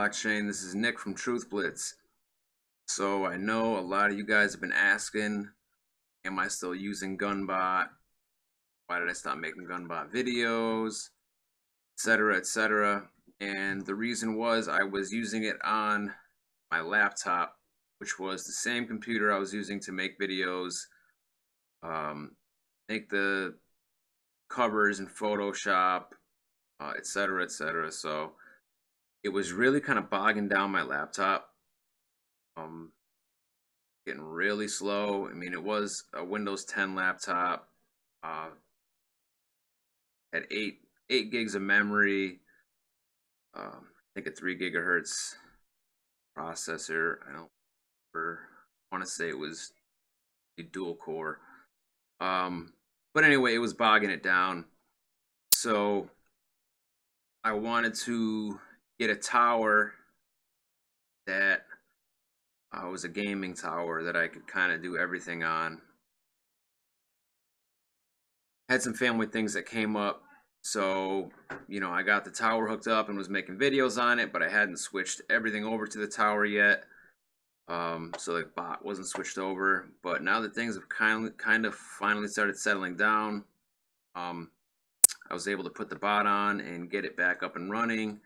blockchain. This is Nick from Truth Blitz. So I know a lot of you guys have been asking, am I still using Gunbot? Why did I stop making Gunbot videos? Etc. etc. And the reason was I was using it on my laptop, which was the same computer I was using to make videos, make the covers in Photoshop, etc. etc. So it was really kind of bogging down my laptop, getting really slow. I mean, it was a Windows 10 laptop, had eight gigs of memory, I think a 3 gigahertz processor. I don't want to say it was a dual core, but anyway, it was bogging it down. So I wanted to get a tower that was a gaming tower that I could kind of do everything on. Had some family things that came up, so I got the tower hooked up and was making videos on it, but I hadn't switched everything over to the tower yet. So the bot wasn't switched over, but now that things have kind of finally started settling down, I was able to put the bot on and get it back up and running.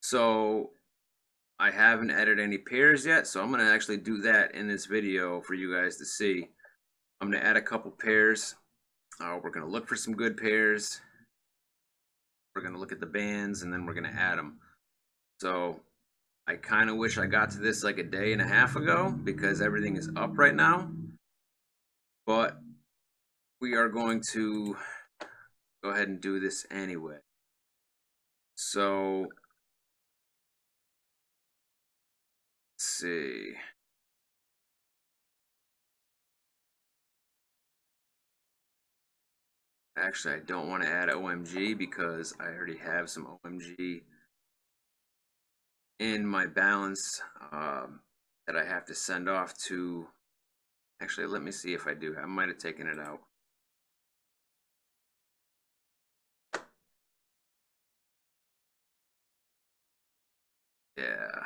So I haven't added any pairs yet, so I'm going to actually do that in this video for you guys to see. I'm going to add a couple pairs. We're going to look for some good pairs. We're going to look at the bands, and then we're going to add them. So I kind of wish I got to this like a day and a half ago because everything is up right now. But we are going to go ahead and do this anyway. So let's see. Actually, I don't want to add OMG because I already have some OMG in my balance that I have to send off to. Actually, let me see if I do. I might have taken it out. Yeah.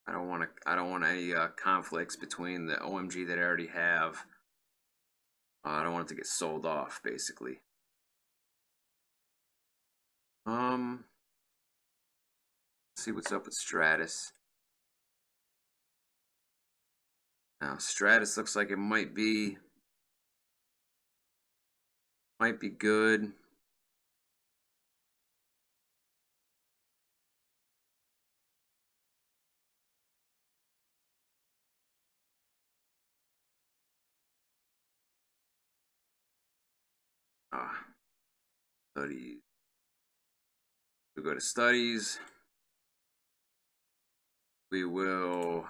I don't want any conflicts between the OMG that I already have. I don't want it to get sold off, basically. Let's see what's up with Stratus. Now, Stratus looks like it might be good. Studies. We go to studies. We will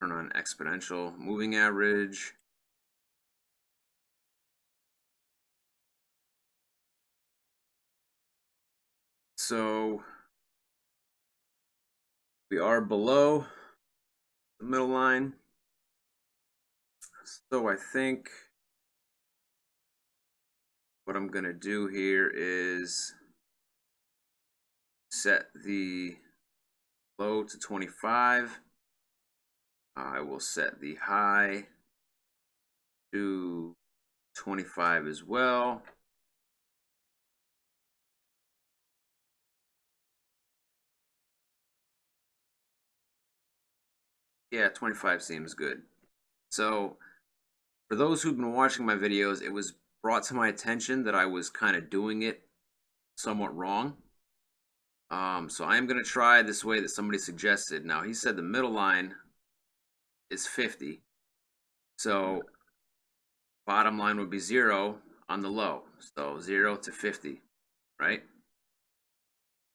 turn on exponential moving average. So we are below the middle line. So I think what I'm going to do here is set the low to 25. I will set the high to 25 as well. Yeah, 25 seems good. So for those who've been watching my videos, it was brought to my attention that I was kind of doing it somewhat wrong. So I am going to try this way that somebody suggested. Now, he said the middle line is 50. So bottom line would be 0 on the low. So 0 to 50, right?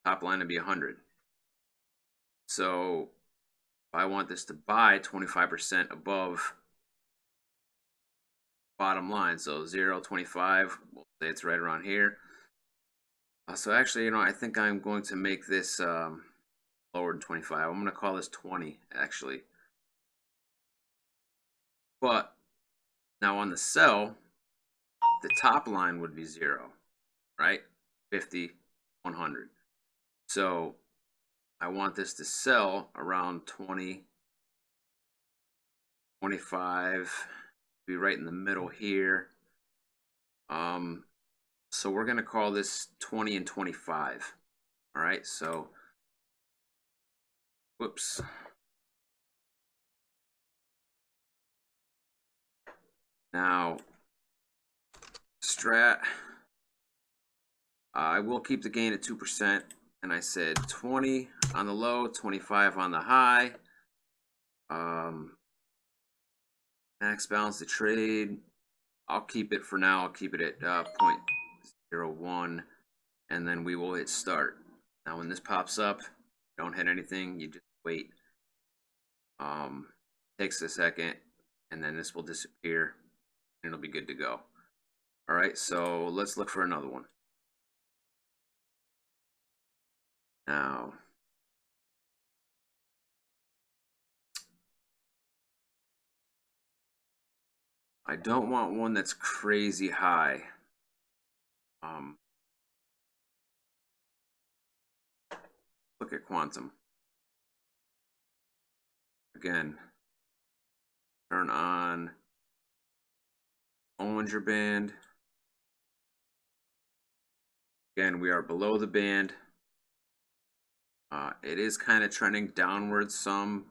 Top line would be 100. So if I want this to buy 25% above bottom line, so 0, 25, we'll say it's right around here. So actually, I think I'm going to make this lower than 25. I'm going to call this 20, actually. But now on the sell, the top line would be 0, right? 50, 100. So I want this to sell around 20, 25, be right in the middle here. So we're going to call this 20 and 25. All right, so, whoops. Now, strat, I will keep the gain at 2%. And I said 20 on the low, 25 on the high. Max balance to trade. I'll keep it for now. I'll keep it at 0.01. And then we will hit start. Now, when this pops up, don't hit anything. You just wait. Takes a second. And then this will disappear. And it'll be good to go. All right, so let's look for another one. Now, I don't want one that's crazy high. Look at Quantum. Again, turn on Bollinger Band. Again, we are below the band. It is kind of trending downwards some.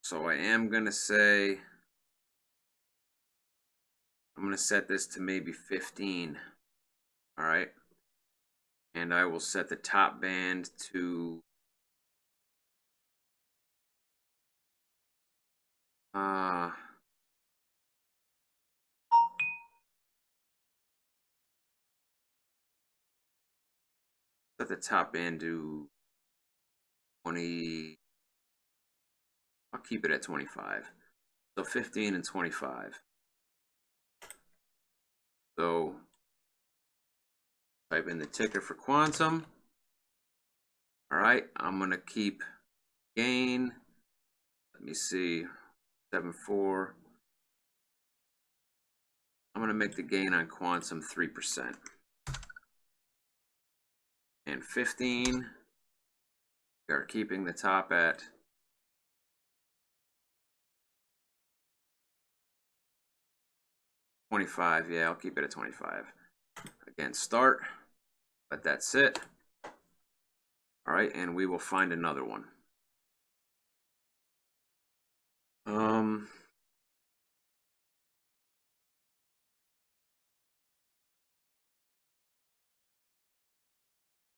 So I am going to say, I'm going to set this to maybe 15. All right. And I will set the top band to set the top band to 20. I'll keep it at 25. So 15 and 25. So type in the ticker for Quantum. All right, I'm going to keep gain. Let me see, 7.4. I'm going to make the gain on Quantum 3%. And 15. We are keeping the top at 25. Yeah, I'll keep it at 25. Again, start. Let that sit. All right, and we will find another one.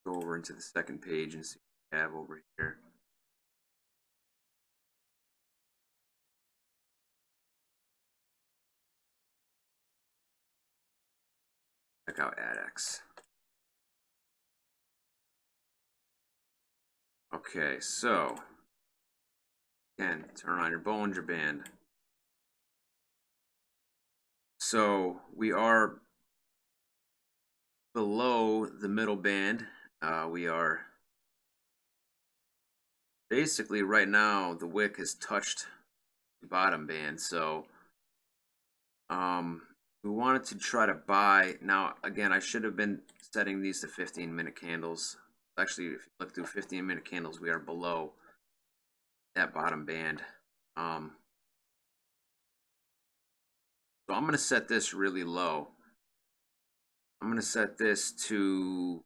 Go over into the second page and see what we have over here. Check out AddX. Okay, so again, turn on your Bollinger Band. So we are below the middle band. We are basically right now, the wick has touched the bottom band. So we wanted to try to buy. Now, again, I should have been setting these to 15-minute candles. Actually, if you look through 15-minute candles, we are below that bottom band. So I'm going to set this really low. I'm going to set this to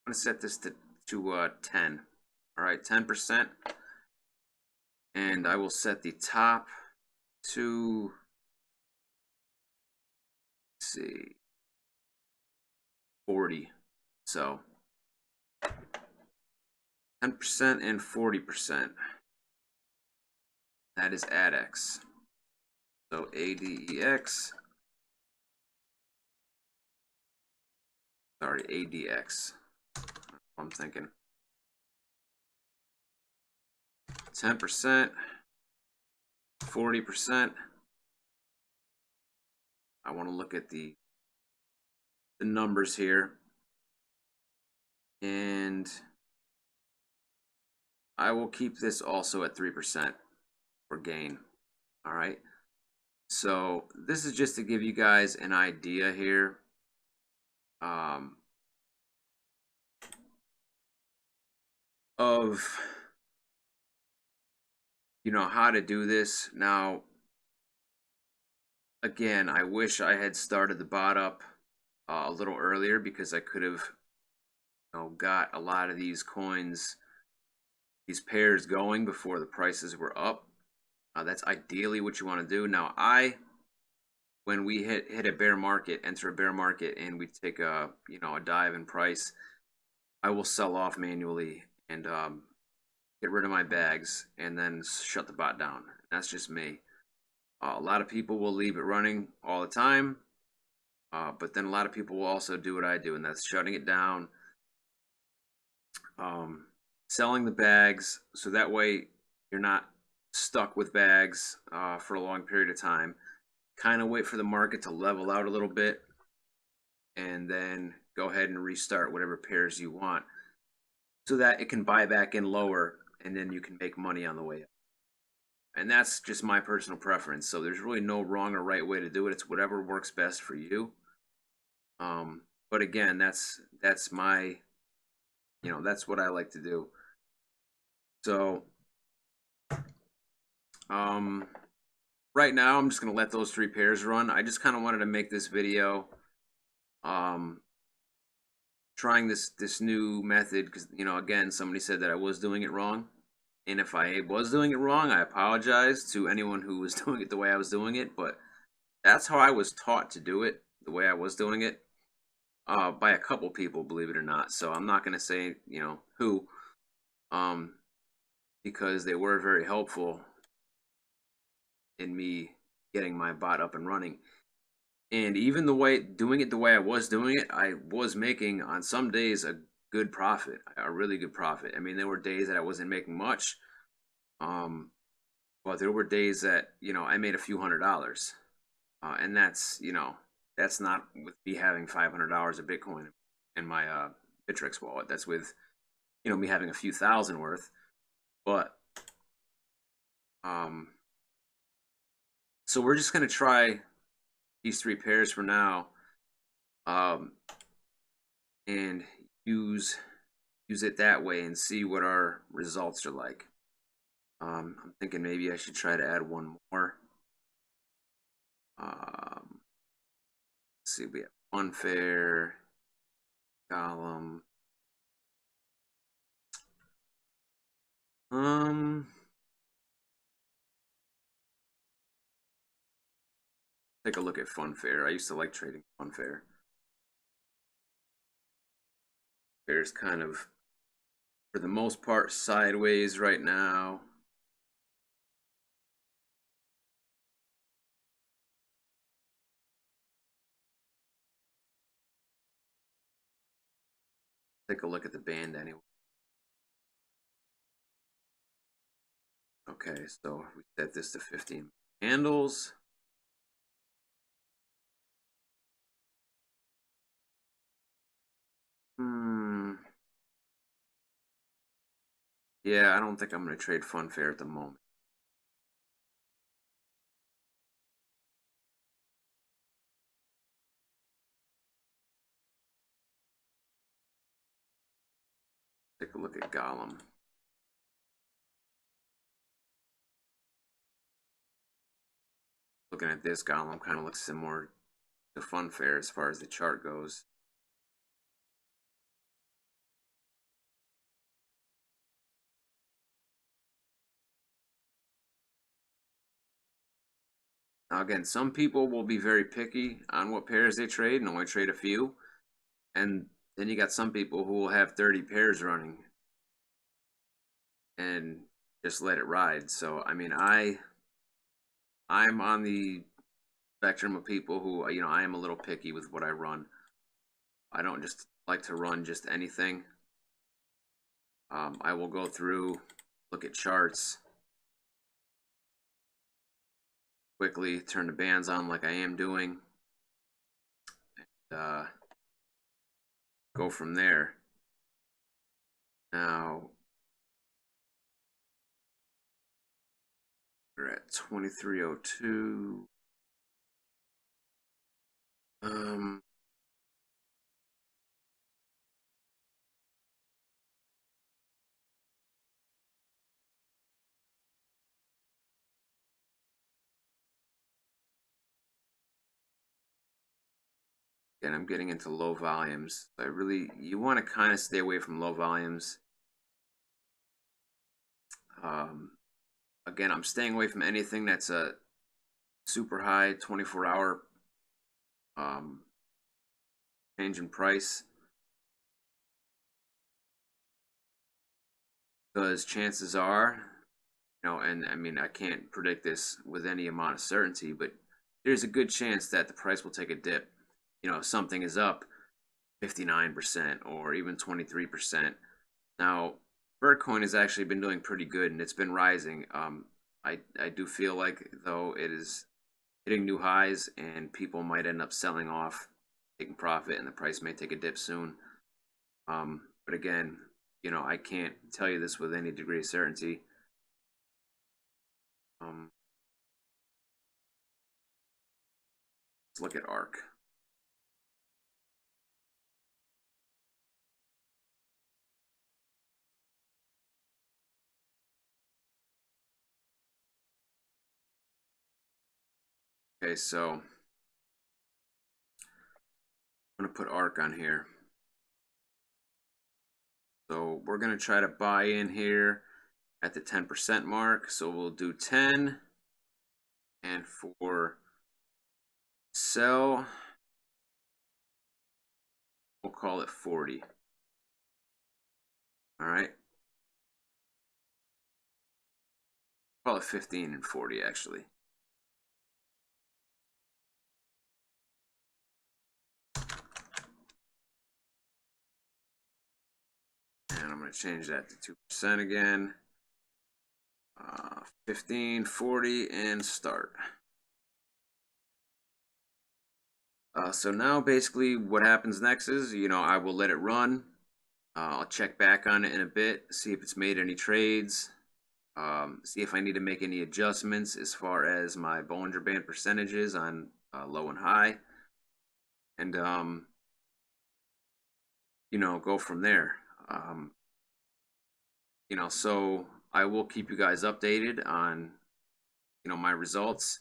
I'm going to set this to 10. All right, 10%. And I will set the top to, let's see, 40. So 10% and 40%. That is ADX. So ADEX. Sorry, ADX. I'm thinking. 10%, 40%. I want to look at the numbers here, and I will keep this also at 3% for gain. All right. So this is just to give you guys an idea here. Of how to do this. Now, again, I wish I had started the bot up a little earlier, because I could have got a lot of these coins, these pairs going before the prices were up. That's ideally what you want to do. Now, when we hit a bear market, enter a bear market, and we take a dive in price, I will sell off manually and get rid of my bags and then shut the bot down. That's just me. A lot of people will leave it running all the time, but then a lot of people will also do what I do, and that's shutting it down, selling the bags, so that way you're not stuck with bags for a long period of time. Kind of wait for the market to level out a little bit, and then go ahead and restart whatever pairs you want, so that it can buy back in lower, and then you can make money on the way up. And that's just my personal preference. So there's really no wrong or right way to do it. It's whatever works best for you. But again, that's my, that's what I like to do. So, right now I'm just going to let those 3 pairs run. I just kind of wanted to make this video, trying this new method, because, again, somebody said that I was doing it wrong. And if I was doing it wrong, I apologize to anyone who was doing it the way I was doing it. But that's how I was taught to do it, the way I was doing it, by a couple people, believe it or not. So I'm not going to say, who, because they were very helpful in me getting my bot up and running. And even doing it the way I was doing it, I was making on some days a good profit, a really good profit. I mean, there were days that I wasn't making much, but there were days that I made a few $100s, and that's that's not with me having $500 of Bitcoin in my Bittrex wallet. That's with me having a few thousand worth. But so we're just gonna try these 3 pairs for now, and use it that way and see what our results are like. I'm thinking maybe I should try to add one more. Let's see, we have Funfair, Golem. Take a look at Funfair. I used to like trading Funfair. Fair's kind of, for the most part, sideways right now. Take a look at the band anyway. Okay, so we set this to 15 candles. Yeah, I don't think I'm going to trade Funfair at the moment. Take a look at Golem. Looking at this, Golem kind of looks similar to Funfair as far as the chart goes. Now again, some people will be very picky on what pairs they trade and only trade a few. And then you got some people who will have 30 pairs running and just let it ride. So, I mean, I'm on the spectrum of people who, I am a little picky with what I run. I don't just like to run just anything. I will go through, look at charts, quickly turn the bands on like I am doing, and go from there. Now we're at 2302. And I'm getting into low volumes. You want to kind of stay away from low volumes. Again, I'm staying away from anything that's a super high 24-hour change in price, because chances are, and I mean, I can't predict this with any amount of certainty, but there's a good chance that the price will take a dip. Something is up 59% or even 23%. Now, Bitcoin has actually been doing pretty good, and it's been rising. I do feel like, though, it is hitting new highs, and people might end up selling off, taking profit, and the price may take a dip soon. But again, I can't tell you this with any degree of certainty. Let's look at ARK. Okay, so I'm going to put ARK on here. So we're going to try to buy in here at the 10% mark. So we'll do 10. And for sell, we'll call it 40. All right. Call it 15 and 40, actually. And I'm going to change that to 2% again. 15, 40, and start. So now basically what happens next is, I will let it run. I'll check back on it in a bit, see if it's made any trades, see if I need to make any adjustments as far as my Bollinger Band percentages on low and high, and go from there. So I will keep you guys updated on my results.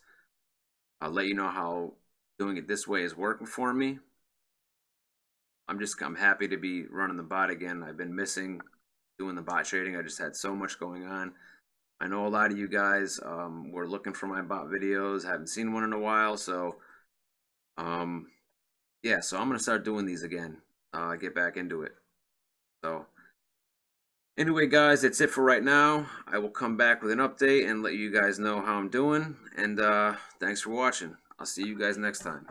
I'll let you know how doing it this way is working for me. I'm happy to be running the bot again. I've been missing doing the bot trading. I just had so much going on. I know a lot of you guys were looking for my bot videos. Haven't seen one in a while, so yeah. So I'm gonna start doing these again. Get back into it. So anyway, guys, that's it for right now. I will come back with an update and let you guys know how I'm doing. And thanks for watching. I'll see you guys next time.